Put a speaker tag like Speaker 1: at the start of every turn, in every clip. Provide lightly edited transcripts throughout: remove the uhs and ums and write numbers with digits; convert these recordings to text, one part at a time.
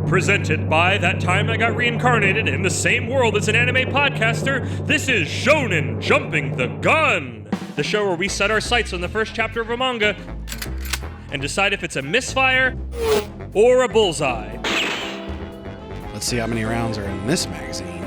Speaker 1: Presented by That Time I Got Reincarnated in the same world as an anime podcaster, this is Shonen Jumping the Gun, the show where we set our sights on the first chapter of a manga and decide if it's a misfire or a bullseye.
Speaker 2: Let's see how many rounds are in this magazine.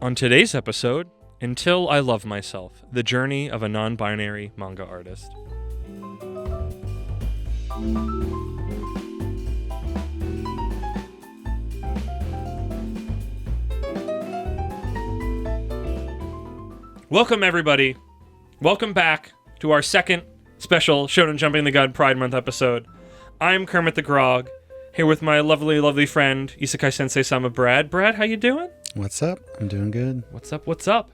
Speaker 1: On today's episode, Until I Love Myself, the journey of a non-binary manga artist. Welcome, everybody. Welcome back to our second special Shonen Jumping the Gun Pride Month episode. I'm Kermit the Grog, here with my lovely, lovely friend, Isekai Sensei-Sama Brad. Brad, how you doing?
Speaker 2: What's up? I'm doing good.
Speaker 1: What's up, what's up?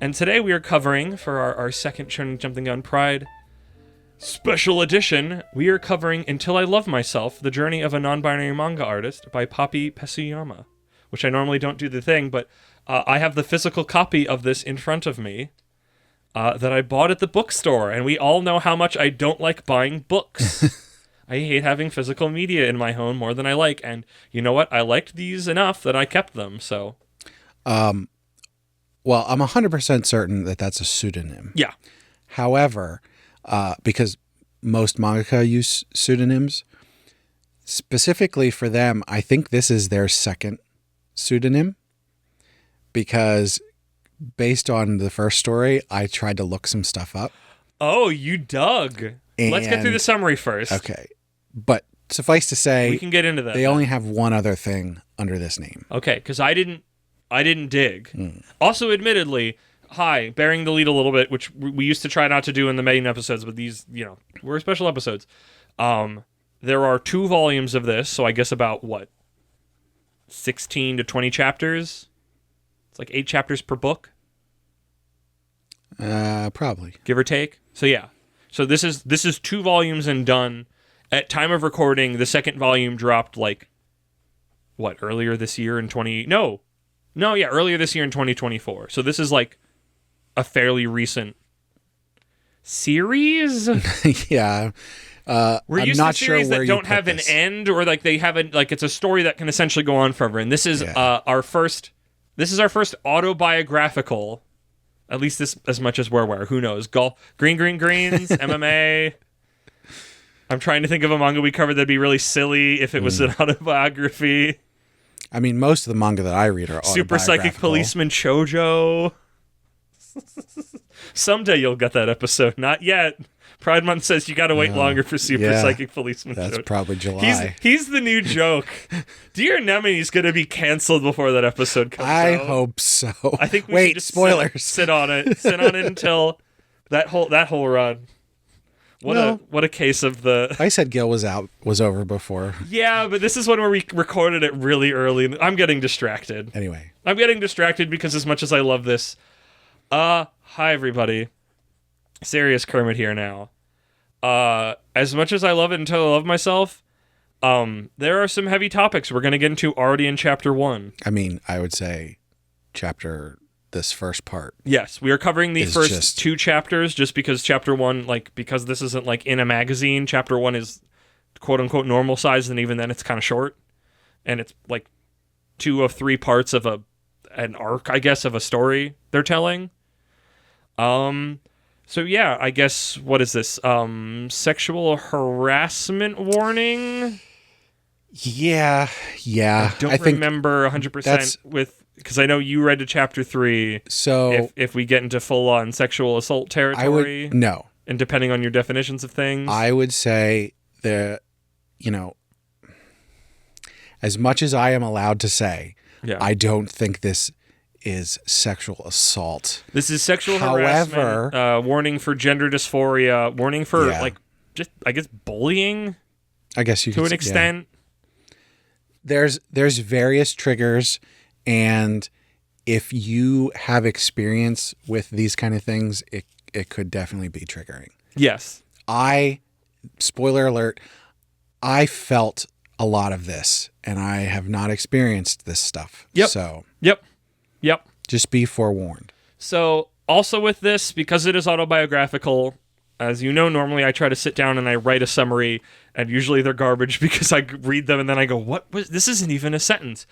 Speaker 1: And today we are covering, for our second Shonen Jumping the Gun Pride special edition, we are covering Until I Love Myself, the journey of a non-binary manga artist by Poppy Pesuyama, which I normally don't do the thing, but I have the physical copy of this in front of me that I bought at the bookstore, and we all know how much I don't like buying books. I hate having physical media in my home more than I like, and you know what? I liked these enough that I kept them, so...
Speaker 2: Well, I'm 100% certain that that's a pseudonym.
Speaker 1: Yeah.
Speaker 2: However, because most mangaka use pseudonyms, specifically for them, I think this is their second pseudonym, because based on the first story, I tried to look some stuff up.
Speaker 1: Oh, you dug. Let's get through the summary first.
Speaker 2: Okay. But suffice to say,
Speaker 1: we can get into that.
Speaker 2: They only have one other thing under this name.
Speaker 1: Okay, because I didn't dig. Also, admittedly, bearing the lead a little bit, which we used to try not to do in the main episodes, but these, were special episodes. There are 2 volumes of this, so I guess about, 16 to 20 chapters? It's like 8 chapters per book?
Speaker 2: Probably.
Speaker 1: Give or take? So, yeah. So this is 2 volumes and done. At time of recording, the second volume dropped, earlier this year in earlier this year in 2024. So this is a fairly recent series.
Speaker 2: Yeah.
Speaker 1: We're
Speaker 2: I'm
Speaker 1: used
Speaker 2: not
Speaker 1: to series
Speaker 2: sure where
Speaker 1: that don't have an end, or they haven't, it's a story that can essentially go on forever. And this is our first autobiographical, at least this as much as we're aware. Who knows? Greens, MMA. I'm trying to think of a manga we covered that'd be really silly if it was an autobiography.
Speaker 2: I mean, most of the manga that I read are
Speaker 1: Super Psychic Policeman Shoujo. Someday you'll get that episode. Not yet. Pride Month says you gotta wait longer for Super Psychic Policeman Shoujo.
Speaker 2: That's probably July.
Speaker 1: He's the new joke. Dear Nemesis gonna be canceled before that episode comes out.
Speaker 2: I hope so.
Speaker 1: I think we should just
Speaker 2: spoilers.
Speaker 1: Sit on it. Sit on it until that whole run. What a case of the...
Speaker 2: I said Gil was over before.
Speaker 1: Yeah, but this is one where we recorded it really early. I'm getting distracted.
Speaker 2: Anyway.
Speaker 1: I'm getting distracted because as much as I love this... hi, everybody. Serious Kermit here now. As much as I love it Until I Love Myself, there are some heavy topics we're going to get into already in Chapter 1.
Speaker 2: I mean, I would say this first part.
Speaker 1: Yes, we are covering the first 2 chapters just because Chapter 1, because this isn't in a magazine, Chapter 1 is quote-unquote normal size, and even then it's kind of short. And it's 2 of 3 parts of an arc, I guess, of a story they're telling. So yeah, I guess, what is this? Sexual harassment warning?
Speaker 2: Yeah. I
Speaker 1: don't remember 100% because I know you read to Chapter 3.
Speaker 2: So
Speaker 1: if we get into full-on sexual assault territory,
Speaker 2: no.
Speaker 1: And depending on your definitions of things,
Speaker 2: I would say that, as much as I am allowed to say, I don't think this is sexual assault.
Speaker 1: This is sexual harassment. Warning for gender dysphoria. Warning for just I guess bullying.
Speaker 2: I guess you
Speaker 1: to an extent.
Speaker 2: Yeah. There's various triggers. And if you have experience with these kind of things, it could definitely be triggering.
Speaker 1: Yes.
Speaker 2: Spoiler alert, I felt a lot of this, and I have not experienced this stuff.
Speaker 1: Yep.
Speaker 2: So
Speaker 1: Yep.
Speaker 2: just be forewarned.
Speaker 1: So also with this, because it is autobiographical, as you know, normally I try to sit down and I write a summary, and usually they're garbage because I read them and then I go, what was this? Isn't even a sentence.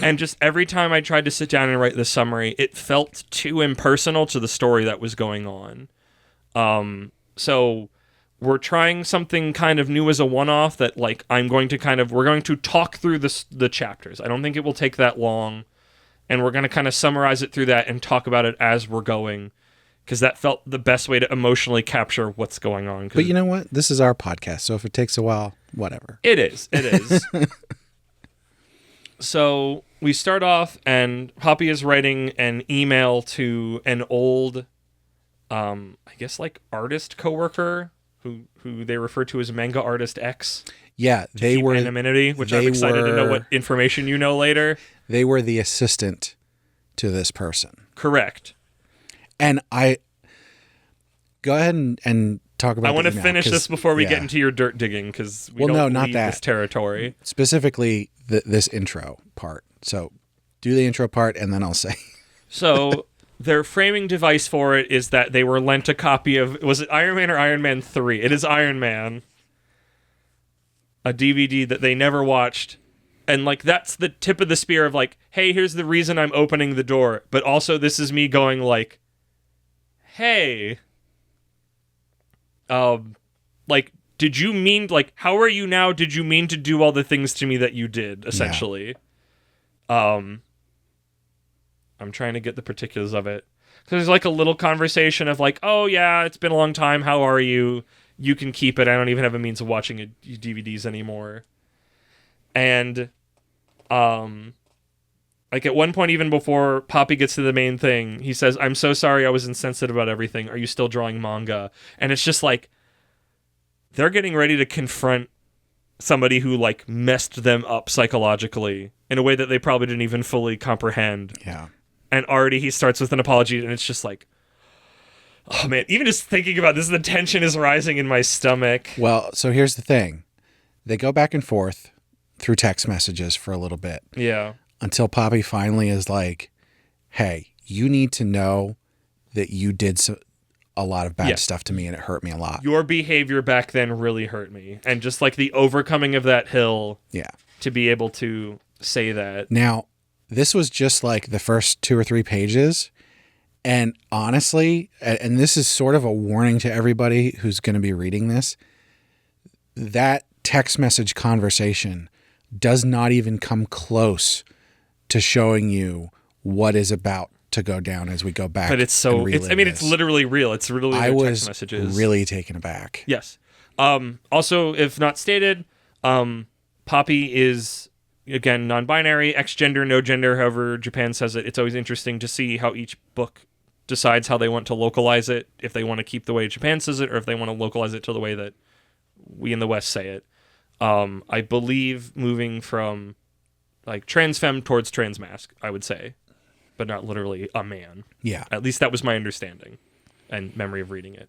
Speaker 1: And just every time I tried to sit down and write the summary, it felt too impersonal to the story that was going on. So we're trying something kind of new as a one-off that, like, we're going to talk through the chapters. I don't think it will take that long, and we're going to kind of summarize it through that and talk about it as we're going, because that felt the best way to emotionally capture what's going on.
Speaker 2: But you know what? This is our podcast, so if it takes a while, whatever.
Speaker 1: It is. So we start off, and Poppy is writing an email to an old, I guess, like, artist coworker who they refer to as Manga Artist X.
Speaker 2: Yeah, they were
Speaker 1: anonymity, which I'm excited to know what information you know later.
Speaker 2: They were the assistant to this person.
Speaker 1: Correct.
Speaker 2: And I go ahead and talk about.
Speaker 1: I want to finish this before we get into your dirt digging, because we don't leave this territory.
Speaker 2: Specifically, this intro part. So do the intro part, and then I'll say.
Speaker 1: So their framing device for it is that they were lent a copy of, was it Iron Man or Iron Man 3? It is Iron Man. A DVD that they never watched. And, like, that's the tip of the spear of, like, hey, here's the reason I'm opening the door. But also this is me going, like, hey, like, did you mean, like, how are you now? Did you mean to do all the things to me that you did, essentially? Yeah. I'm trying to get the particulars of it. So there's, like, a little conversation of, like, oh, yeah, it's been a long time. How are you? You can keep it. I don't even have a means of watching DVDs anymore. And, like, at one point, even before Poppy gets to the main thing, he says, I'm so sorry I was insensitive about everything. Are you still drawing manga? And it's just, like, they're getting ready to confront somebody who, like, messed them up psychologically in a way that they probably didn't even fully comprehend.
Speaker 2: Yeah.
Speaker 1: And already he starts with an apology, and it's just like, oh, man, even just thinking about this, the tension is rising in my stomach.
Speaker 2: Well, so here's the thing. They go back and forth through text messages for a little bit.
Speaker 1: Yeah.
Speaker 2: Until Poppy finally is like, hey, you need to know that you did a lot of bad stuff to me, and it hurt me a lot.
Speaker 1: Your behavior back then really hurt me. And just, like, the overcoming of that hill to be able to say that.
Speaker 2: Now, this was just, like, the first 2 or 3 pages. And honestly, and this is sort of a warning to everybody who's going to be reading this, that text message conversation does not even come close to showing you what is about to go down as we go back.
Speaker 1: But it's so, it's literally real. It's really text messages.
Speaker 2: I was really taken aback.
Speaker 1: Yes. Also, if not stated, Poppy is, again, non-binary, X-gender, no gender, however Japan says it. It's always interesting to see how each book decides how they want to localize it, if they want to keep the way Japan says it, or if they want to localize it to the way that we in the West say it. I believe moving from, like, trans femme towards trans masc, I would say, but not literally a man.
Speaker 2: Yeah.
Speaker 1: At least that was my understanding and memory of reading it.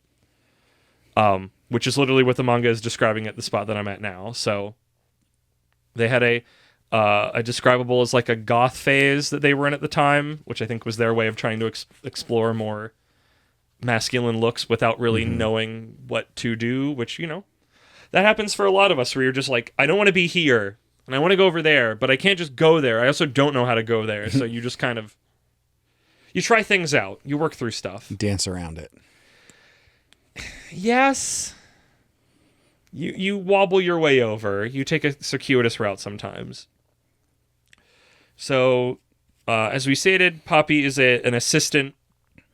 Speaker 1: Which is literally what the manga is describing at the spot that I'm at now. So they had a describable as, like, a goth phase that they were in at the time, which I think was their way of trying to explore more masculine looks without really knowing what to do, which, you know, that happens for a lot of us, where you're just like, I don't want to be here, and I want to go over there, but I can't just go there. I also don't know how to go there, so you just kind of, you try things out. You work through stuff.
Speaker 2: Dance around it.
Speaker 1: Yes. You wobble your way over. You take a circuitous route sometimes. So, as we stated, Poppy is an assistant.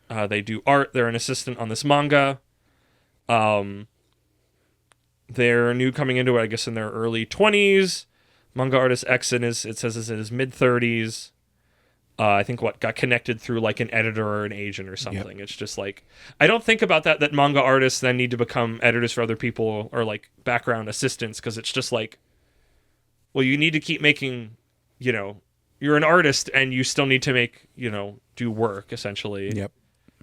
Speaker 1: They do art. They're an assistant on this manga. They're new coming into it, I guess, in their early 20s. Manga artist X it says is in his mid-30s. I think got connected through, like, an editor or an agent or something. Yep. It's just like, I don't think about that manga artists then need to become editors for other people or, like, background assistants, because it's just like, well, you need to keep making, you know, you're an artist and you still need to make, you know, do work, essentially.
Speaker 2: Yep.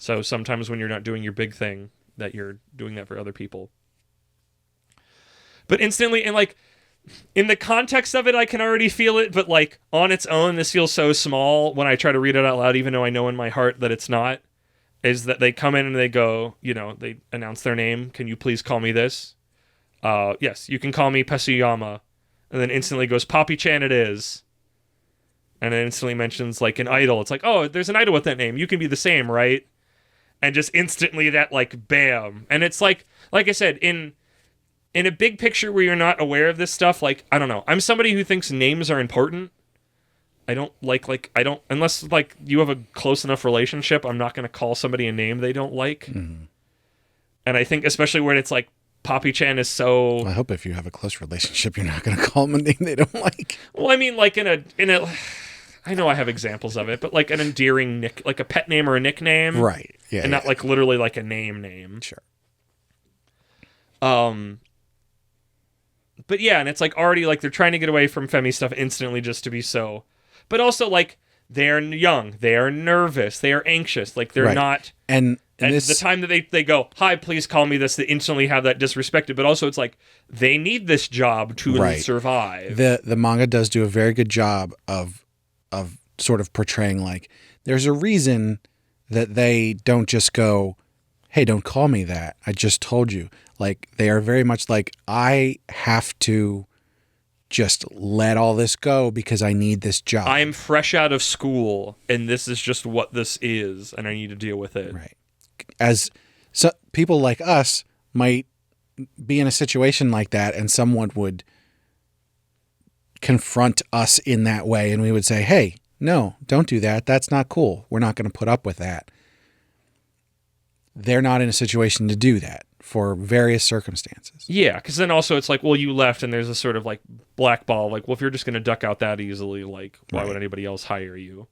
Speaker 1: So sometimes when you're not doing your big thing, that you're doing that for other people. But instantly, and, like, in the context of it, I can already feel it, but like on its own, this feels so small when I try to read it out loud, even though I know in my heart that it's not. Is that they come in and they go, they announce their name. Can you please call me this? Yes, you can call me Pesuyama. And then instantly goes, Poppy-chan it is. And then instantly mentions like an idol. It's like, oh, there's an idol with that name. You can be the same, right? And just instantly that like, bam. And it's like I said, in a big picture where you're not aware of this stuff, like, I don't know. I'm somebody who thinks names are important. I don't unless like you have a close enough relationship, I'm not going to call somebody a name they don't like. Mm-hmm. And I think especially when it's like Poppy-chan is so...
Speaker 2: Well, I hope if you have a close relationship, you're not going to call them a name they don't like.
Speaker 1: Well, I mean, like in a I know I have examples of it, but like an endearing like a pet name or a nickname.
Speaker 2: Right. Yeah.
Speaker 1: And not like literally like a name.
Speaker 2: Sure.
Speaker 1: But yeah, and it's like already like they're trying to get away from Femi stuff instantly just to be so... But also, like, they're young, they are nervous, they are anxious, like, they're not...
Speaker 2: And
Speaker 1: at
Speaker 2: this...
Speaker 1: the time that they go, hi, please call me this, they instantly have that disrespected, but also it's like, they need this job to survive.
Speaker 2: The manga does do a very good job of sort of portraying, like, there's a reason that they don't just go, hey, don't call me that, I just told you. Like, they are very much like, I have to... just let all this go because I need this job.
Speaker 1: I'm fresh out of school, and this is just what this is, and I need to deal with it.
Speaker 2: Right. As people like us might be in a situation like that, and someone would confront us in that way, and we would say, hey, no, don't do that. That's not cool. We're not going to put up with that. They're not in a situation to do that for various circumstances.
Speaker 1: Yeah, because then also it's like, well, you left, and there's a sort of like blackball, like, well, if you're just going to duck out that easily, like, why would anybody else hire you?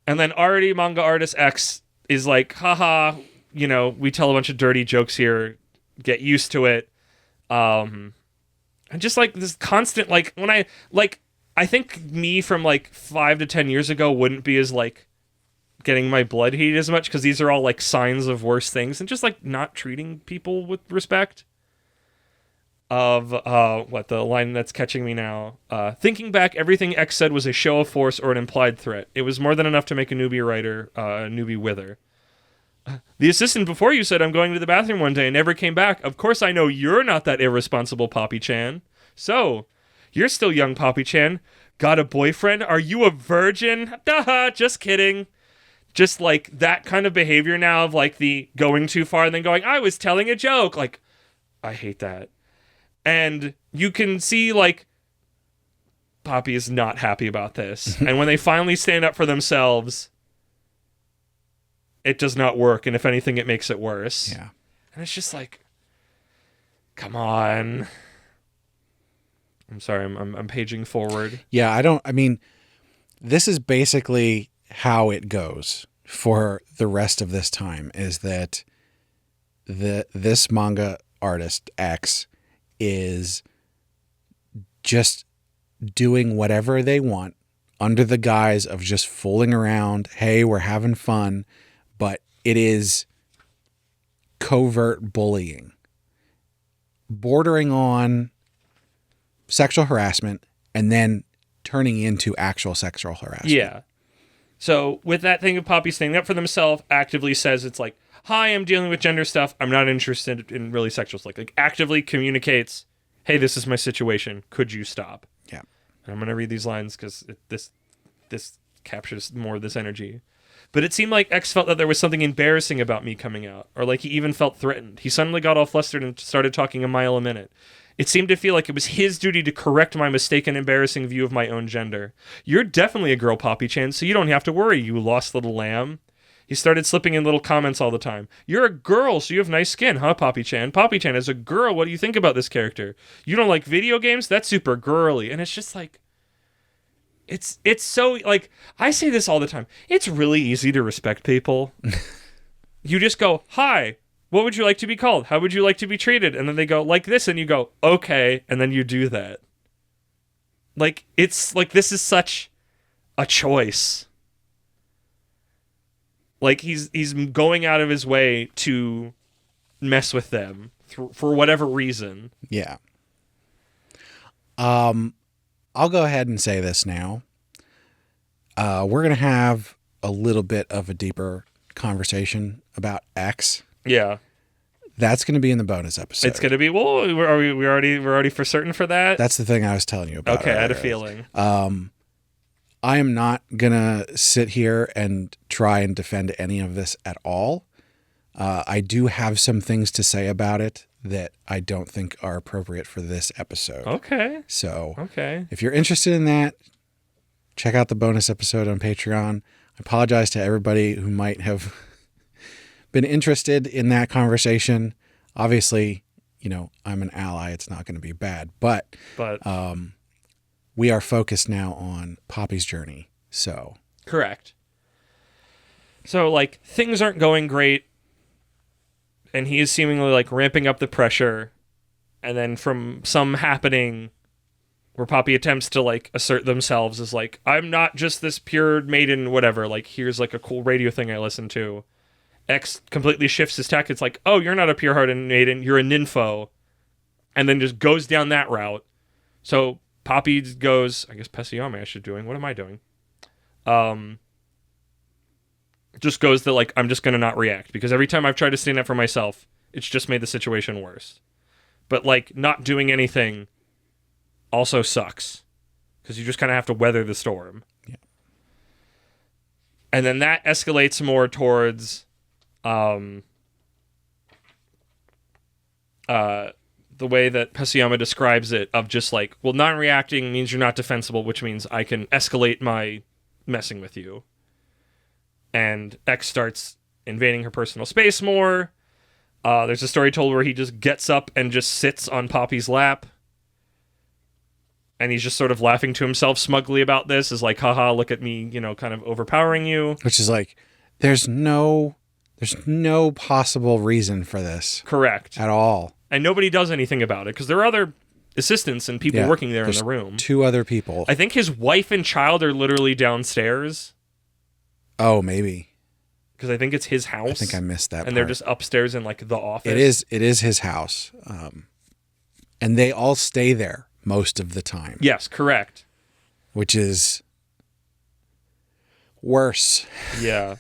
Speaker 1: And then already manga artist X is like, haha, we tell a bunch of dirty jokes here, get used to it. And just like this constant, like, when I think me from like 5 to 10 years ago wouldn't be as like getting my blood heated as much, because these are all like signs of worse things, and just like not treating people with respect. Of the line that's catching me now, thinking back, everything X said was a show of force or an implied threat. It was more than enough to make a newbie writer a newbie wither. The assistant before you said I'm going to the bathroom one day and never came back. Of course I know you're not that irresponsible, Poppy-chan. So you're still young, Poppy-chan. Got a boyfriend? Are you a virgin? Duh, just kidding. Just like that kind of behavior now of like the going too far and then going, I was telling a joke. Like, I hate that. And you can see like Poppy is not happy about this. And when they finally stand up for themselves, it does not work. And if anything, it makes it worse.
Speaker 2: Yeah.
Speaker 1: And it's just like, come on. I'm sorry, I'm paging forward.
Speaker 2: Yeah, this is basically how it goes for the rest of this time, is that this manga artist X is just doing whatever they want under the guise of just fooling around. Hey, we're having fun, but it is covert bullying, bordering on sexual harassment, and then turning into actual sexual harassment.
Speaker 1: Yeah. So with that thing of Poppy standing up for themselves, actively says it's like, hi, I'm dealing with gender stuff. I'm not interested in really sexual stuff. Like actively communicates, hey, this is my situation. Could you stop?
Speaker 2: Yeah.
Speaker 1: And I'm going to read these lines because this captures more of this energy. But it seemed like X felt that there was something embarrassing about me coming out, or like he even felt threatened. He suddenly got all flustered and started talking a mile a minute. It seemed to feel like it was his duty to correct my mistaken, embarrassing view of my own gender. You're definitely a girl, Poppy-chan, so you don't have to worry, you lost little lamb. He started slipping in little comments all the time. You're a girl, so you have nice skin, huh, Poppy-chan? Poppy-chan, as a girl, what do you think about this character? You don't like video games? That's super girly. And it's just like... It's so... Like, I say this all the time. It's really easy to respect people. You just go, hi, what would you like to be called? How would you like to be treated? And then they go, like this, and you go, okay, and then you do that. Like, it's like, this is such a choice. Like, he's going out of his way to mess with them for whatever reason.
Speaker 2: Yeah. I'll go ahead and say this now. We're going to have a little bit of a deeper conversation about X.
Speaker 1: Yeah.
Speaker 2: That's going to be in the bonus episode.
Speaker 1: It's going to be, well, we're already for certain for that?
Speaker 2: That's the thing I was telling you about.
Speaker 1: Okay, I had a feeling.
Speaker 2: I am not going to sit here and try and defend any of this at all. I do have some things to say about it that I don't think are appropriate for this episode.
Speaker 1: Okay.
Speaker 2: So
Speaker 1: Okay.
Speaker 2: if you're interested in that, check out the bonus episode on Patreon. I apologize to everybody who might have been interested in that conversation. Obviously, I'm an ally. It's not going to be bad, but we are focused now on Poppy's journey. So
Speaker 1: correct. So like things aren't going great, and he is seemingly like ramping up the pressure, and then from some happening where Poppy attempts to like assert themselves as like, I'm not just this pure maiden, whatever. Like here's like a cool radio thing I listen to. X completely shifts his tack. It's like, oh, you're not a pure-hearted maiden, you're a nympho. And then just goes down that route. So Poppy goes, I guess Pesayame I should be doing. What am I doing? Just goes that like, I'm just going to not react. Because every time I've tried to stand up for myself, it's just made the situation worse. But like, not doing anything also sucks. Because you just kind of have to weather the storm.
Speaker 2: Yeah.
Speaker 1: And then that escalates more towards the way that Pesayama describes it, of just like, well, non-reacting means you're not defensible, which means I can escalate my messing with you. And X starts invading her personal space more. There's a story told where he just gets up and just sits on Poppy's lap. And he's just sort of laughing to himself smugly about this, is like, haha, look at me, kind of overpowering you.
Speaker 2: Which is like, there's no possible reason for this.
Speaker 1: Correct.
Speaker 2: At all.
Speaker 1: And nobody does anything about it, because there are other assistants and people working there in the room.
Speaker 2: 2 other people.
Speaker 1: I think his wife and child are literally downstairs.
Speaker 2: Oh, maybe.
Speaker 1: Because I think it's his house.
Speaker 2: I think I missed that
Speaker 1: And they're just upstairs in like the office.
Speaker 2: It is his house. And they all stay there most of the time.
Speaker 1: Yes, correct.
Speaker 2: Which is worse.
Speaker 1: Yeah.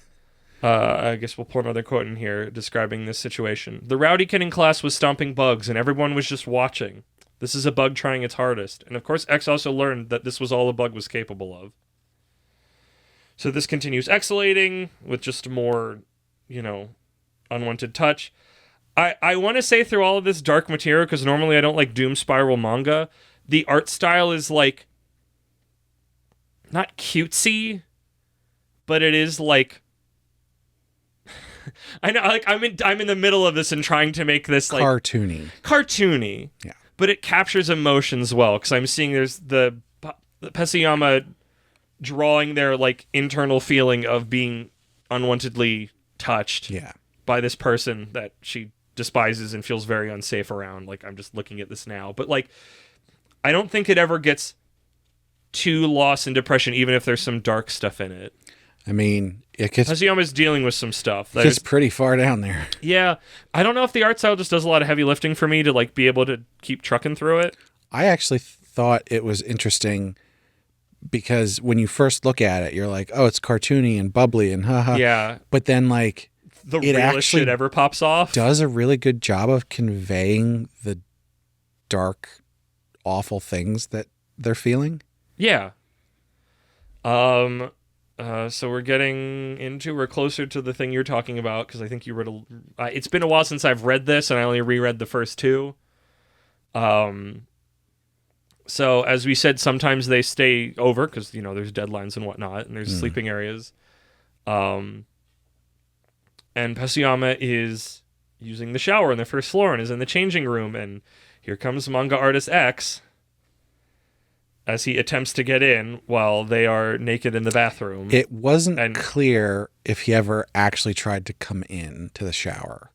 Speaker 1: I guess we'll pull another quote in here describing this situation. The rowdy kid in class was stomping bugs, and everyone was just watching. This is a bug trying its hardest. And of course, X also learned that this was all a bug was capable of. So this continues escalating with just more, unwanted touch. I want to say through all of this dark material, because normally I don't like Doom Spiral manga, the art style is like, not cutesy, but it is like, I know, like I'm in the middle of this and trying to make this like cartoony.
Speaker 2: Yeah.
Speaker 1: But it captures emotions well, because I'm seeing there's the Pesayama drawing their like internal feeling of being unwantedly touched by this person that she despises and feels very unsafe around. Like, I'm just looking at this now, but like, I don't think it ever gets too lost in depression, even if there's some dark stuff in it.
Speaker 2: I mean,
Speaker 1: Pesayama's dealing with some stuff.
Speaker 2: That is pretty far down there.
Speaker 1: Yeah. I don't know if the art style just does a lot of heavy lifting for me to like be able to keep trucking through it.
Speaker 2: I actually thought it was interesting because when you first look at it, you're like, oh, it's cartoony and bubbly and haha.
Speaker 1: Yeah.
Speaker 2: But then like
Speaker 1: the realest shit ever pops off.
Speaker 2: Does a really good job of conveying the dark, awful things that they're feeling.
Speaker 1: Yeah. So we're closer to the thing you're talking about, because I think you read it's been a while since I've read this, and I only reread the first 2. So as we said, sometimes they stay over because there's deadlines and whatnot, and there's sleeping areas. And Pesayama is using the shower on the first floor and is in the changing room, and here comes manga artist X as he attempts to get in while they are naked in the bathroom.
Speaker 2: It wasn't clear if he ever actually tried to come in to the shower.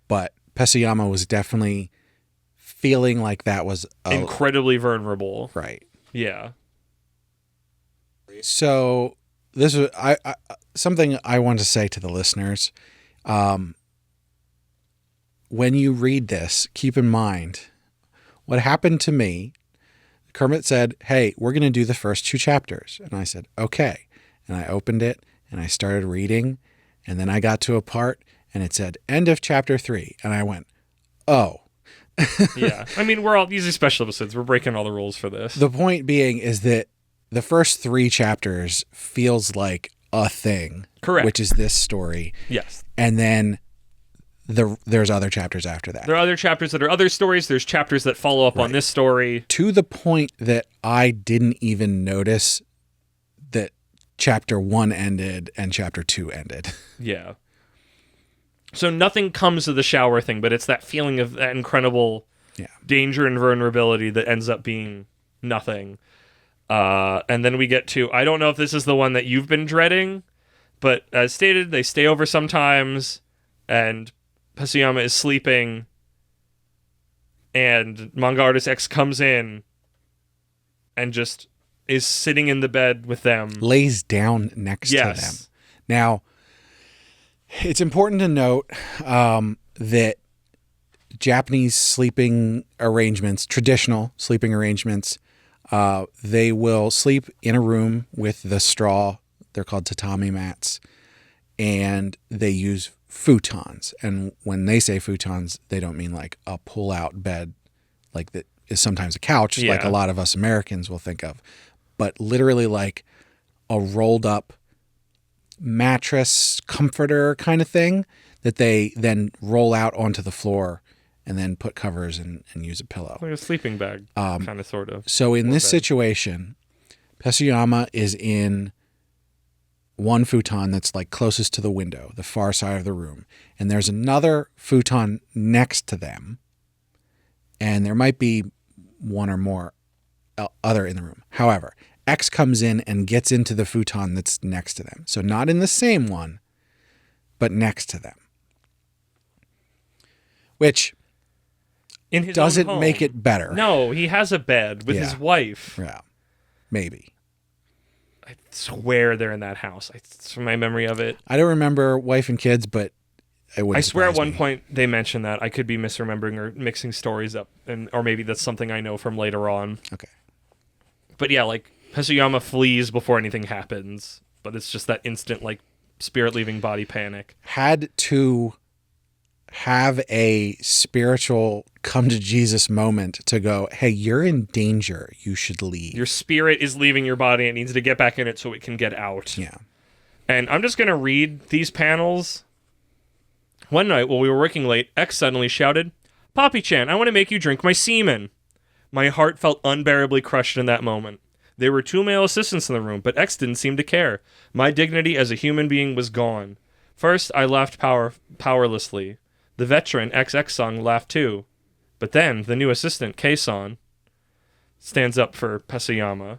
Speaker 2: But Pesayama was definitely feeling like that was
Speaker 1: incredibly vulnerable.
Speaker 2: Right.
Speaker 1: Yeah.
Speaker 2: So this was something I want to say to the listeners. When you read this, keep in mind what happened to me, Kermit said, hey, we're going to do the first 2 chapters. And I said, okay. And I opened it and I started reading. And then I got to a part and it said, end of chapter 3. And I went, oh.
Speaker 1: Yeah. I mean, these are special episodes. We're breaking all the rules for this.
Speaker 2: The point being is that the first 3 chapters feels like a thing.
Speaker 1: Correct.
Speaker 2: Which is this story.
Speaker 1: Yes.
Speaker 2: And then there's other chapters after that.
Speaker 1: There are other chapters that are other stories. There's chapters that follow up on this story.
Speaker 2: To the point that I didn't even notice that chapter 1 ended and chapter 2 ended.
Speaker 1: Yeah. So nothing comes of the shower thing, but it's that feeling of that incredible danger and vulnerability that ends up being nothing. And then we get to, I don't know if this is the one that you've been dreading, but as stated, they stay over sometimes, and Pasuyama is sleeping, and manga artist X comes in and just is sitting in the bed with them.
Speaker 2: Lays down next to them. Now, it's important to note that Japanese sleeping arrangements, traditional sleeping arrangements, they will sleep in a room with the straw. They're called tatami mats, and they use futons. And when they say futons, they don't mean like a pull-out bed like that is sometimes a couch, like a lot of us Americans will think of, but literally like a rolled-up mattress comforter kind of thing that they then roll out onto the floor and then put covers and use a pillow.
Speaker 1: Like a sleeping bag, kind of, sort of.
Speaker 2: So in this situation, Pasuyama is in one futon that's like closest to the window, the far side of the room. And there's another futon next to them. And there might be one or more other in the room. However, X comes in and gets into the futon that's next to them. So not in the same one, but next to them. Which
Speaker 1: in his
Speaker 2: doesn't
Speaker 1: own home.
Speaker 2: make it better.
Speaker 1: No, he has a bed with his wife.
Speaker 2: Yeah, maybe.
Speaker 1: I swear they're in that house. It's from my memory of it.
Speaker 2: I don't remember wife and kids, but it wouldn't
Speaker 1: I swear at one
Speaker 2: me.
Speaker 1: point they mentioned that. I could be misremembering or mixing stories up, or maybe that's something I know from later on.
Speaker 2: Okay.
Speaker 1: But yeah, like Pasuyama flees before anything happens, but it's just that instant like spirit leaving body panic.
Speaker 2: Had to have a spiritual come to Jesus moment to go, hey, you're in danger. You should leave.
Speaker 1: Your spirit is leaving your body. It needs to get back in it so it can get out.
Speaker 2: Yeah.
Speaker 1: And I'm just going to read these panels. One night while we were working late, X suddenly shouted, "Poppy-chan, I want to make you drink my semen." My heart felt unbearably crushed in that moment. There were 2 male assistants in the room, but X didn't seem to care. My dignity as a human being was gone. First, I laughed powerlessly. The veteran XX-san laughed too. But then, the new assistant, K-san, stands up for Pasuyama.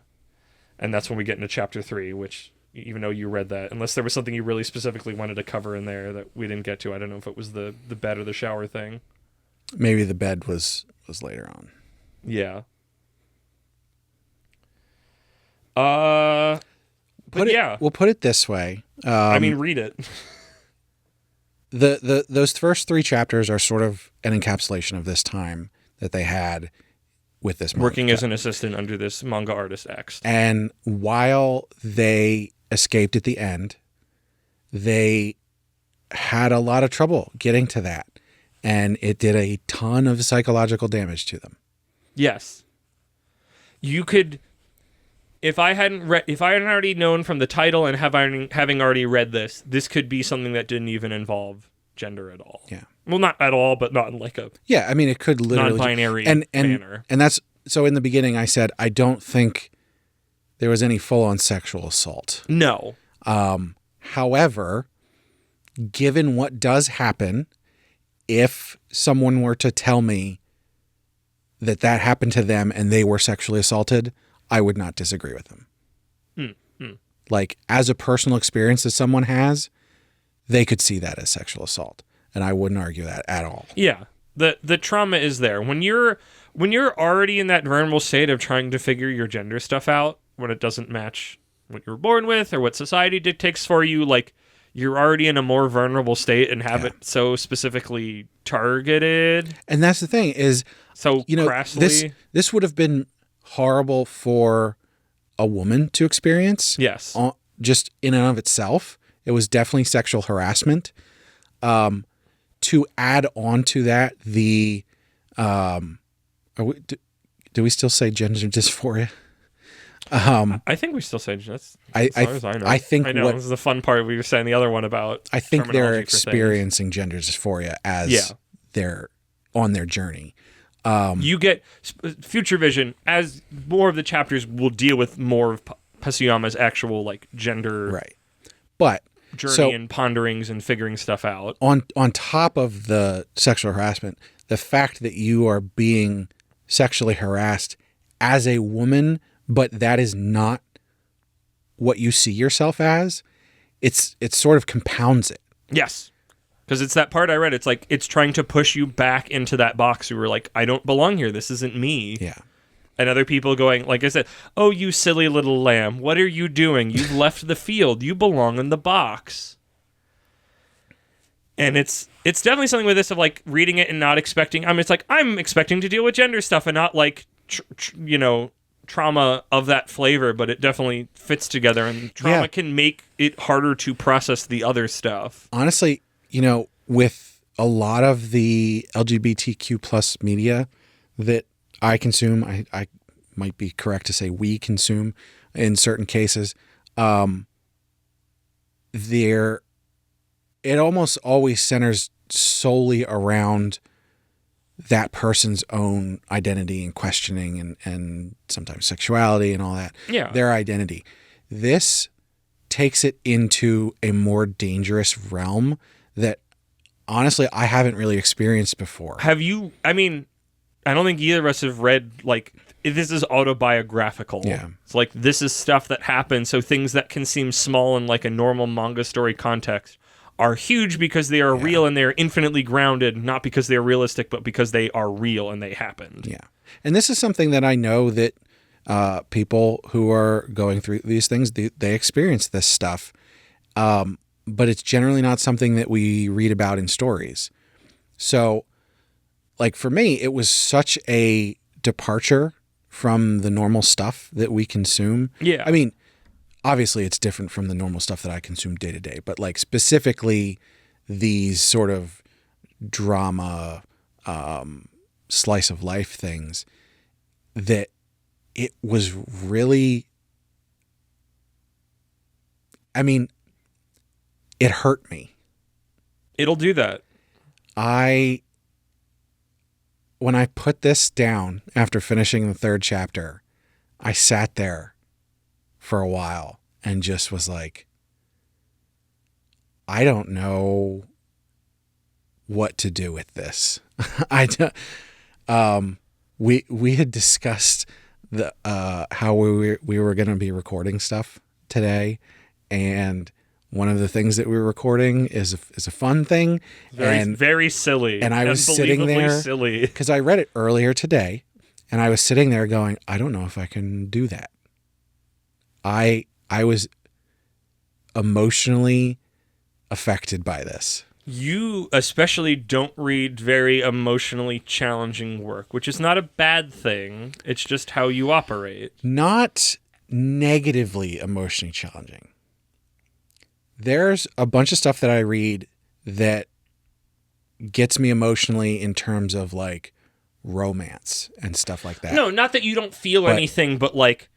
Speaker 1: And that's when we get into Chapter 3, which, even though you read that, unless there was something you really specifically wanted to cover in there that we didn't get to, I don't know if it was the bed or the shower thing.
Speaker 2: Maybe the bed was later on.
Speaker 1: Yeah. But yeah.
Speaker 2: We'll put it this way.
Speaker 1: I mean, read it.
Speaker 2: Those first 3 chapters are sort of an encapsulation of this time that they had with this manga.
Speaker 1: Working as an assistant under this manga artist X.
Speaker 2: And while they escaped at the end, they had a lot of trouble getting to that. And it did a ton of psychological damage to them.
Speaker 1: Yes. You could, if I hadn't already known from the title and having already read this could be something that didn't even involve gender at all.
Speaker 2: Yeah.
Speaker 1: Well, not at all, but not in like a
Speaker 2: I mean, it could literally
Speaker 1: non-binary manner.
Speaker 2: And that's, so in the beginning I said, I don't think there was any full-on sexual assault.
Speaker 1: No.
Speaker 2: However, given what does happen, if someone were to tell me that happened to them and they were sexually assaulted, I would not disagree with them. Like, as a personal experience that someone has, they could see that as sexual assault. And I wouldn't argue that at all.
Speaker 1: Yeah. The trauma is there. When you're already in that vulnerable state of trying to figure your gender stuff out, when it doesn't match what you were born with or what society dictates for you, like, you're already in a more vulnerable state and have it so specifically targeted.
Speaker 2: And that's the thing is,
Speaker 1: so crassly.
Speaker 2: This would have been horrible for a woman to experience.
Speaker 1: Yes.
Speaker 2: Just in and of itself. It was definitely sexual harassment. To add on to that, do we still say gender dysphoria?
Speaker 1: I think we still say that's as far as I know. I know this is the fun part. We were saying the other one about.
Speaker 2: I think they're experiencing gender dysphoria as they're on their journey.
Speaker 1: You get future vision as more of the chapters will deal with more of Pasuyama's actual like gender
Speaker 2: but
Speaker 1: journey and ponderings and figuring stuff out.
Speaker 2: On top of the sexual harassment, the fact that you are being sexually harassed as a woman, but that is not what you see yourself as, it sort of compounds it.
Speaker 1: Yes. Because it's that part I read. It's like it's trying to push you back into that box. You were like, I don't belong here. This isn't me.
Speaker 2: Yeah.
Speaker 1: And other people going, like I said, oh, you silly little lamb. What are you doing? You've left the field. You belong in the box. And it's definitely something with this of like reading it and not expecting. I mean, it's like I'm expecting to deal with gender stuff and not like, trauma of that flavor, but it definitely fits together. And trauma can make it harder to process the other stuff.
Speaker 2: Honestly, with a lot of the LGBTQ plus media that I consume, I might be correct to say we consume in certain cases, it almost always centers solely around that person's own identity and questioning and sometimes sexuality and all that.
Speaker 1: Yeah.
Speaker 2: Their identity. This takes it into a more dangerous realm that honestly I haven't really experienced before.
Speaker 1: Have you? I mean, I don't think either of us have read, like, this is autobiographical.
Speaker 2: Yeah.
Speaker 1: It's like, this is stuff that happens, so things that can seem small in, like, a normal manga story context are huge because they are real and they're infinitely grounded, not because they're realistic, but because they are real and they happened.
Speaker 2: Yeah. And this is something that I know that people who are going through these things, they experience this stuff. But it's generally not something that we read about in stories. So, like for me, it was such a departure from the normal stuff that we consume.
Speaker 1: Yeah.
Speaker 2: I mean, obviously it's different from the normal stuff that I consume day to day, but like specifically these sort of drama, slice of life things that it was really, I mean, it hurt me.
Speaker 1: It'll do that.
Speaker 2: When I put this down after finishing the third chapter, I sat there for a while and just was like, I don't know what to do with this. We had discussed the how we were going to be recording stuff today, and one of the things that we were recording is a fun thing,
Speaker 1: very silly.
Speaker 2: And I was sitting there because I read it earlier today, and I was sitting there going, I don't know if I can do that. I was emotionally affected by this.
Speaker 1: You especially don't read very emotionally challenging work, which is not a bad thing. It's just how you operate.
Speaker 2: Not negatively emotionally challenging. There's a bunch of stuff that I read that gets me emotionally in terms of like romance and stuff like that.
Speaker 1: No, not that you don't feel anything, but like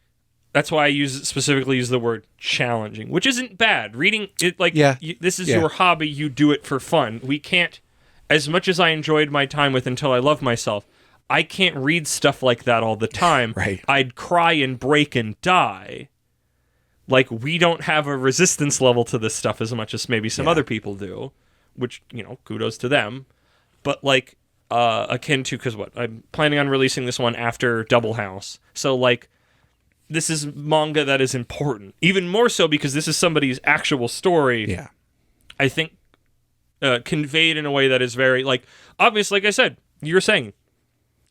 Speaker 1: that's why I specifically use the word challenging, which isn't bad. Reading it, like this is your hobby. You do it for fun. We can't, as much as I enjoyed my time with Until I Love Myself, I can't read stuff like that all the time.
Speaker 2: Right.
Speaker 1: I'd cry and break and die. Like, we don't have a resistance level to this stuff as much as maybe some other people do, which, kudos to them. But, like, akin to, because I'm planning on releasing this one after Double House. So, like, this is manga that is important. Even more so because this is somebody's actual story.
Speaker 2: Yeah.
Speaker 1: I think conveyed in a way that is very, like, obvious, like I said, you're saying,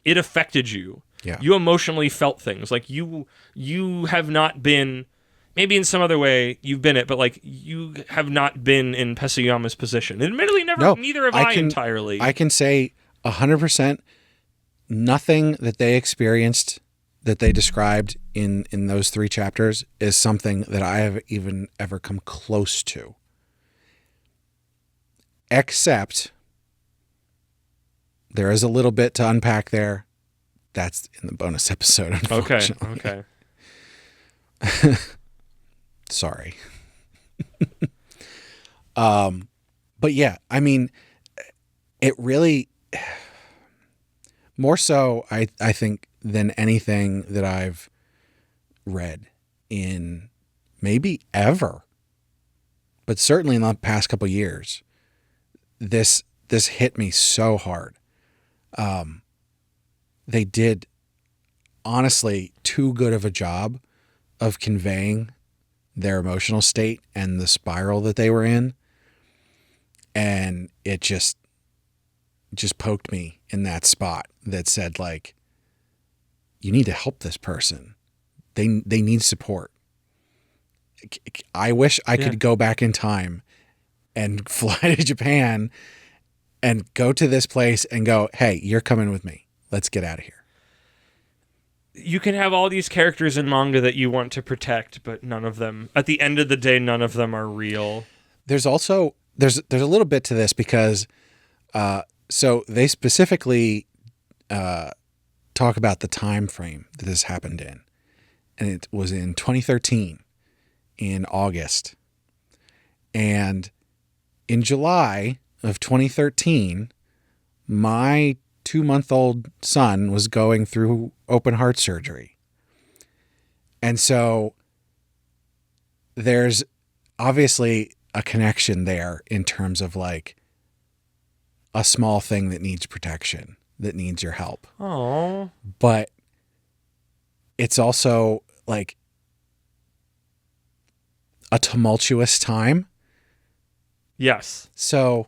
Speaker 1: it affected you.
Speaker 2: Yeah.
Speaker 1: You emotionally felt things. Like, you have not been maybe in some other way you've been it, but like you have not been in Pesayama's position. Admittedly, neither have I entirely.
Speaker 2: I can say 100% nothing that they experienced, that they described in those 3 chapters is something that I have even ever come close to. Except there is a little bit to unpack there. That's in the bonus episode, unfortunately.
Speaker 1: Okay.
Speaker 2: Sorry. But yeah, I mean, it really, more so, I think, than anything that I've read in maybe ever, but certainly in the past couple of years, this hit me so hard. They did, honestly, too good of a job of conveying their emotional state and the spiral that they were in. And it just poked me in that spot that said, like, you need to help this person. They need support. I wish I could go back in time and fly to Japan and go to this place and go, hey, you're coming with me. Let's get out of here.
Speaker 1: You can have all these characters in manga that you want to protect, but none of them, at the end of the day, none of them are real.
Speaker 2: There's also, there's a little bit to this because, so they specifically talk about the time frame that this happened in. And it was in 2013 in August. And in July of 2013, my 2-month-old son was going through open heart surgery. And so there's obviously a connection there in terms of like a small thing that needs protection, that needs your help.
Speaker 1: Oh.
Speaker 2: But it's also like a tumultuous time.
Speaker 1: Yes.
Speaker 2: So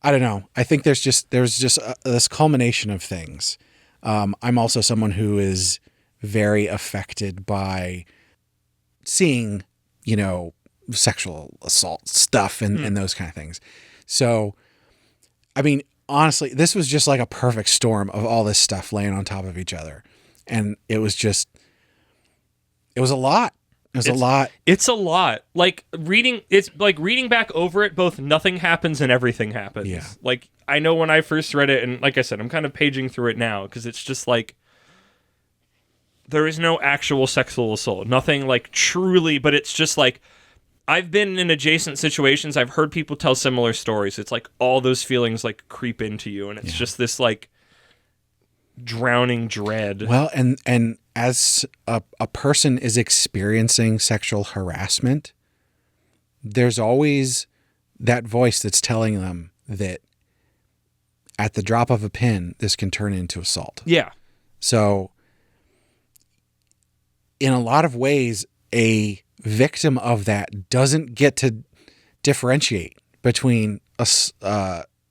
Speaker 2: I don't know. I think there's just this culmination of things. I'm also someone who is very affected by seeing, sexual assault stuff and those kind of things. So, I mean, honestly, this was just like a perfect storm of all this stuff laying on top of each other. And it was a lot. It's a lot. It's like reading back over it, both nothing happens and everything happens. Yeah.
Speaker 1: Like, I know when I first read it, and like I said, I'm kind of paging through it now, because it's just like, there is no actual sexual assault. Nothing like truly, but it's just like, I've been in adjacent situations. I've heard people tell similar stories. It's like all those feelings like creep into you, and it's just this like drowning dread.
Speaker 2: Well, and as a person is experiencing sexual harassment, there's always that voice that's telling them that at the drop of a pin, this can turn into assault.
Speaker 1: Yeah.
Speaker 2: So in a lot of ways, a victim of that doesn't get to differentiate between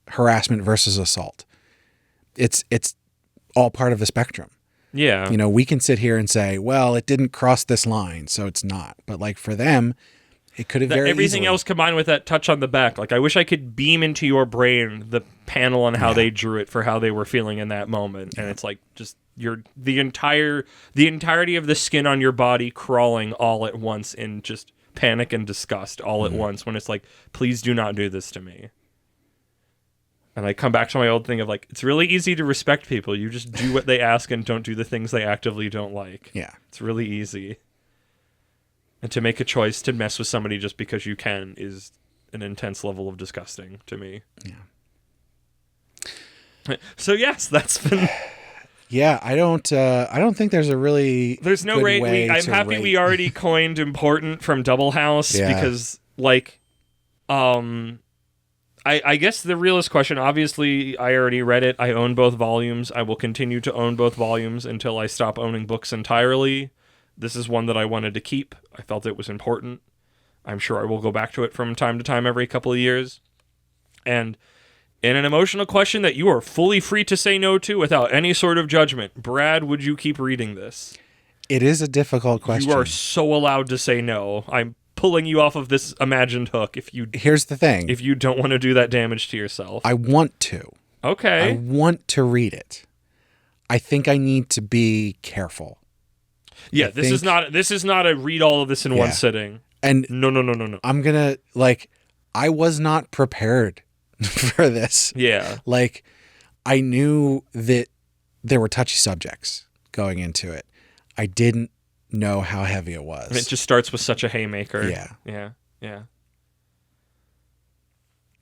Speaker 2: harassment versus assault. It's all part of the spectrum.
Speaker 1: Yeah.
Speaker 2: We can sit here and say, well, it didn't cross this line, so it's not. But like for them, it could have very
Speaker 1: everything
Speaker 2: easily.
Speaker 1: else combined with that touch on the back. Like, I wish I could beam into your brain the panel on how they drew it for how they were feeling in that moment. And it's like just the entirety of the skin on your body crawling all at once in just panic and disgust all at once, when it's like, please do not do this to me. And I come back to my old thing of like, it's really easy to respect people. You just do what they ask and don't do the things they actively don't like.
Speaker 2: Yeah.
Speaker 1: It's really easy. And to make a choice to mess with somebody just because you can is an intense level of disgusting to me.
Speaker 2: Yeah.
Speaker 1: So yes, that's been...
Speaker 2: Yeah, I don't think there's no
Speaker 1: good rate. I'm happy we already coined important from Double House because like, I guess the realest question, obviously I already read it. I own both volumes. I will continue to own both volumes until I stop owning books entirely. This is one that I wanted to keep. I felt it was important. I'm sure I will go back to it from time to time every couple of years. And in an emotional question that you are fully free to say no to without any sort of judgment, Brad, would you keep reading this?
Speaker 2: It is a difficult question.
Speaker 1: You are so allowed to say no. I'm pulling you off of this imagined hook
Speaker 2: Here's the thing.
Speaker 1: if you don't want to do that damage to yourself.
Speaker 2: I want to.
Speaker 1: Okay.
Speaker 2: I want to read it. I think I need to be careful.
Speaker 1: Yeah, this is not a read all of this in one sitting.
Speaker 2: And
Speaker 1: no.
Speaker 2: I'm going to I was not prepared for this.
Speaker 1: Yeah.
Speaker 2: Like, I knew that there were touchy subjects going into it. I didn't know how heavy it was.
Speaker 1: And it just starts with such a haymaker.
Speaker 2: Yeah.
Speaker 1: Yeah.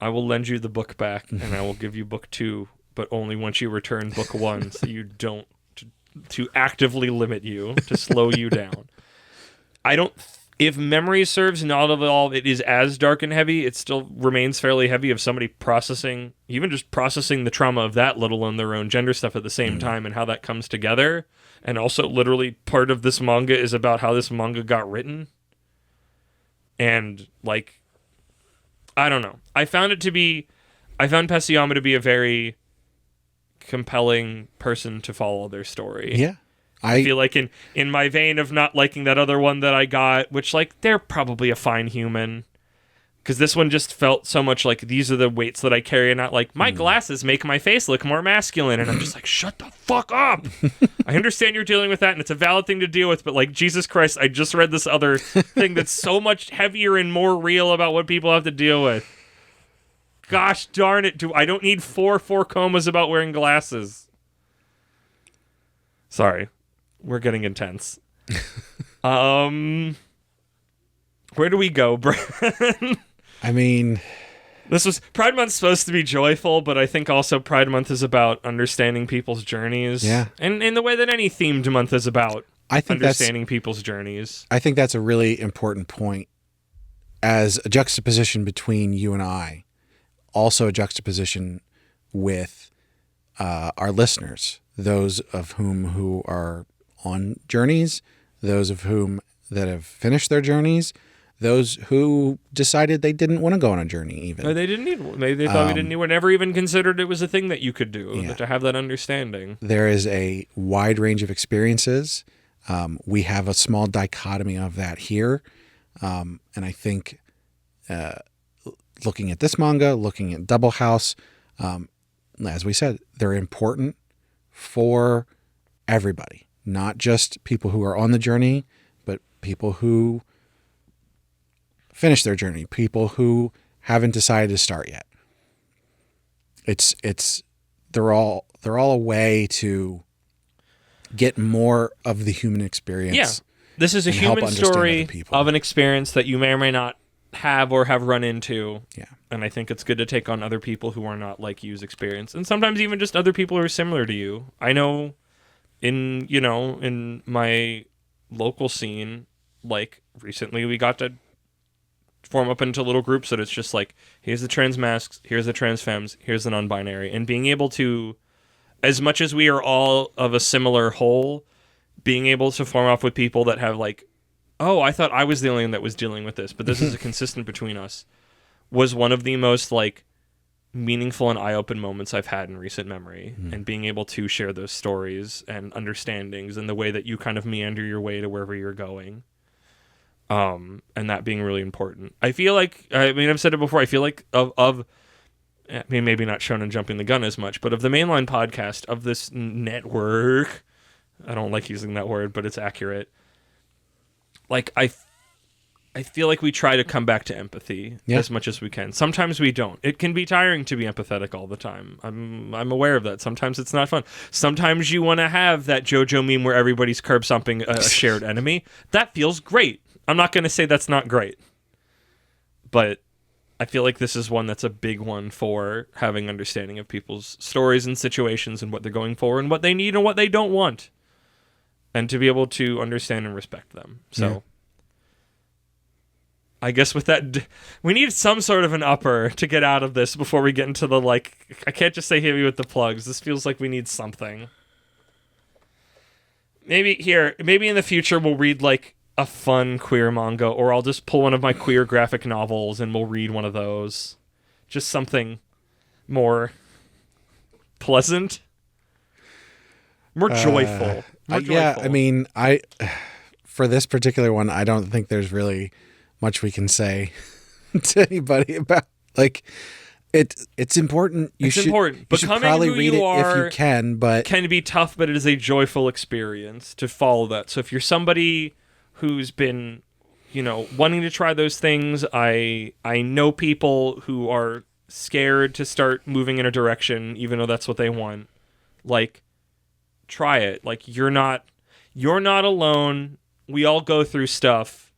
Speaker 1: I will lend you the book back, and I will give you book 2, but only once you return book 1, so you don't to actively limit you, to slow you down. If memory serves, not of all it is as dark and heavy, it still remains fairly heavy of somebody processing the trauma of that, let alone their own gender stuff at the same time, and how that comes together. And also, literally, part of this manga is about how this manga got written. And, I don't know. I found Pasuyama to be a very compelling person to follow their story.
Speaker 2: Yeah.
Speaker 1: I feel like in my vein of not liking that other one that I got, which, they're probably a fine human. Because this one just felt so much like these are the weights that I carry, and not like my glasses make my face look more masculine. And I'm just like, shut the fuck up. I understand you're dealing with that, and it's a valid thing to deal with, but Jesus Christ, I just read this other thing that's so much heavier and more real about what people have to deal with. Gosh darn it, I don't need 4 comas about wearing glasses. Sorry. We're getting intense. Where do we go, Brandon?
Speaker 2: I mean,
Speaker 1: Pride Month's supposed to be joyful, but I think also Pride Month is about understanding people's journeys.
Speaker 2: Yeah.
Speaker 1: And in the way that any themed month is about understanding people's journeys.
Speaker 2: I think that's a really important point as a juxtaposition between you and I. Also a juxtaposition with our listeners, those of whom who are on journeys, those of whom that have finished their journeys, those who decided they didn't want to go on a journey even.
Speaker 1: Or they didn't need one. Maybe they thought we didn't need one, never even considered it was a thing that you could do, to have that understanding.
Speaker 2: There is a wide range of experiences. We have a small dichotomy of that here. And I think looking at this manga, looking at Double House, as we said, they're important for everybody. Not just people who are on the journey, but people who finish their journey, people who haven't decided to start yet. They're all a way to get more of the human experience.
Speaker 1: Yeah. This is a human story of an experience that you may or may not have or have run into.
Speaker 2: Yeah.
Speaker 1: And I think it's good to take on other people who are not like you's experience. And sometimes even just other people who are similar to you. I know in my local scene, recently we got to form up into little groups that it's just here's the trans masks, here's the trans femmes, here's the non-binary. And being able to, as much as we are all of a similar whole, being able to form off with people that have oh, I thought I was the only one that was dealing with this, but this is a consistent between us, was one of the most meaningful and eye-open moments I've had in recent memory. And being able to share those stories and understandings and the way that you kind of meander your way to wherever you're going. And that being really important. I feel I've said it before, I feel maybe not Shonen jumping the gun as much, but of the mainline podcast of this network, I don't like using that word, but it's accurate. I feel like we try to come back to empathy as much as we can. Sometimes we don't. It can be tiring to be empathetic all the time. I'm aware of that. Sometimes it's not fun. Sometimes you want to have that JoJo meme where everybody's curb stomping a shared enemy. That feels great. I'm not going to say that's not great. But I feel like this is one that's a big one for having understanding of people's stories and situations and what they're going for and what they need and what they don't want. And to be able to understand and respect them. So I guess with that, we need some sort of an upper to get out of this before we get into the, I can't just say hit me with the plugs. This feels like we need something. Maybe in the future we'll read, a fun queer manga, or I'll just pull one of my queer graphic novels and we'll read one of those. Just something more pleasant. More joyful. More
Speaker 2: Yeah,
Speaker 1: joyful.
Speaker 2: I mean, for this particular one, I don't think there's really much we can say to anybody about, like, it's important.
Speaker 1: It's important.
Speaker 2: You should
Speaker 1: Becoming
Speaker 2: probably
Speaker 1: who
Speaker 2: read
Speaker 1: you
Speaker 2: it if
Speaker 1: are
Speaker 2: you can, but
Speaker 1: can be tough, but it is a joyful experience to follow that. So if you're somebody who's been, wanting to try those things, I know people who are scared to start moving in a direction, even though that's what they want. Like, try it. Like, you're not alone. We all go through stuff.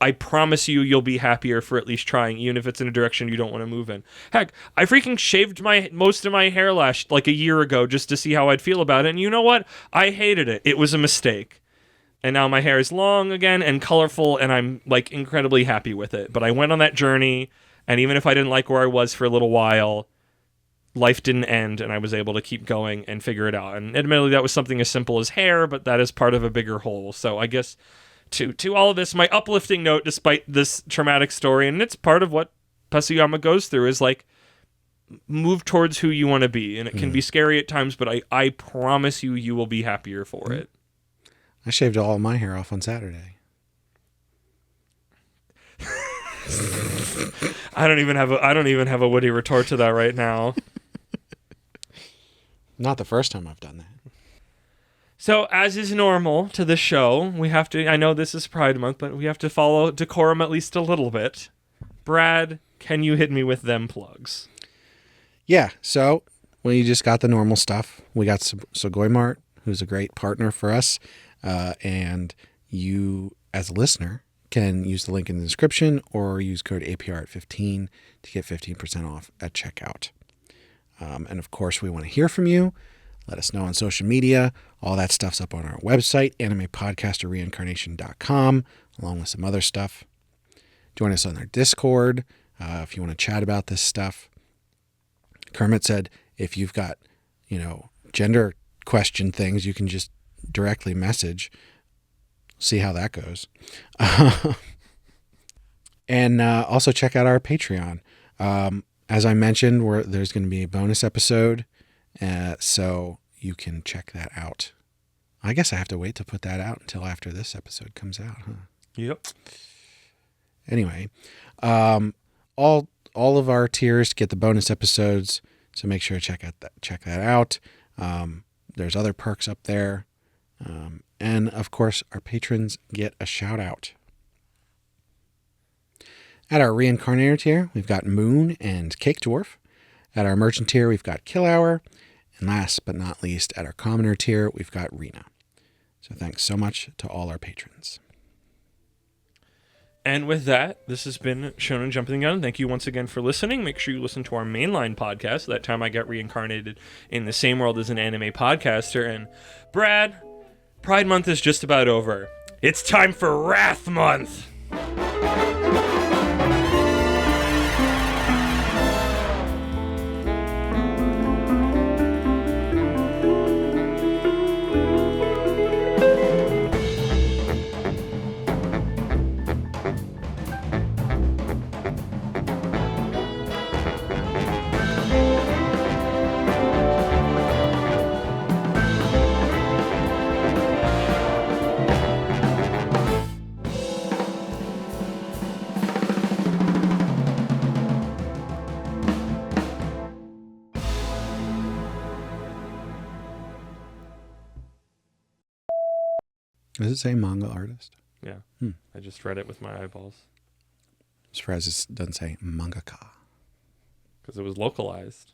Speaker 1: I promise you'll be happier for at least trying, even if it's in a direction you don't want to move in. Heck, I freaking shaved most of my hair like a year ago just to see how I'd feel about it, and you know what? I hated it. It was a mistake. And now my hair is long again and colorful, and I'm, like, incredibly happy with it. But I went on that journey, and even if I didn't like where I was for a little while, life didn't end, and I was able to keep going and figure it out. And admittedly, that was something as simple as hair, but that is part of a bigger whole. So I guess to all of this, my uplifting note, despite this traumatic story, and it's part of what Pasuyama goes through, is, like, move towards who you want to be. And it can be scary at times, but I promise you will be happier for it.
Speaker 2: I shaved all of my hair off on Saturday.
Speaker 1: I don't even have a witty retort to that right now.
Speaker 2: Not the first time I've done that.
Speaker 1: So, as is normal to the show, we have to, I know this is Pride Month, but we have to follow decorum at least a little bit. Brad, can you hit me with them plugs?
Speaker 2: Yeah, so we just got the normal stuff. We got Sugoi Mart, who's a great partner for us, and you, as a listener, can use the link in the description or use code APR at 15 to get 15% off at checkout. And of course, we want to hear from you. Let us know on social media. All that stuff's up on our website, animepodcasterreincarnation.com, along with some other stuff. Join us on our Discord if you want to chat about this stuff. Kermit said if you've got, gender question things, you can just directly message. See how that goes. And also check out our Patreon. As I mentioned, there's going to be a bonus episode, so you can check that out. I guess I have to wait to put that out until after this episode comes out, huh?
Speaker 1: Yep.
Speaker 2: Anyway, all of our tiers get the bonus episodes, so make sure to check that out. There's other perks up there. And of course, our patrons get a shout out. At our Reincarnator tier, we've got Moon and Cake Dwarf. At our Merchant tier, we've got Kill Hour. And last but not least, at our Commoner tier, we've got Rena. So thanks so much to all our patrons.
Speaker 1: And with that, this has been Shonen Jumping the Gun. Thank you once again for listening. Make sure you listen to our mainline podcast. That time I got reincarnated in the same world as an anime podcaster. And Brad, Pride Month is just about over. It's time for Wrath Month!
Speaker 2: Does it say manga artist?
Speaker 1: Yeah, I just read it with my eyeballs.
Speaker 2: I'm surprised it doesn't say mangaka.
Speaker 1: Because it was localized.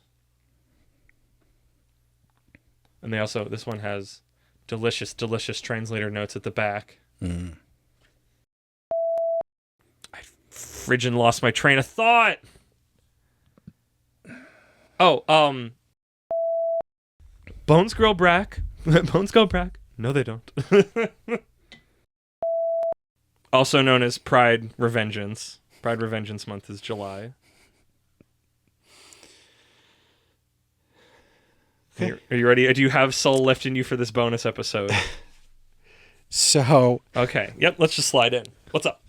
Speaker 1: And this one has delicious, delicious translator notes at the back. I frigin' lost my train of thought! Oh, Bones grow back. Bones go back. No, they don't. Also known as Pride Revengeance. Pride Revengeance month is July.
Speaker 2: Okay.
Speaker 1: Are you ready? Do you have soul left in you for this bonus episode?
Speaker 2: So...
Speaker 1: Okay. Yep, let's just slide in. What's up?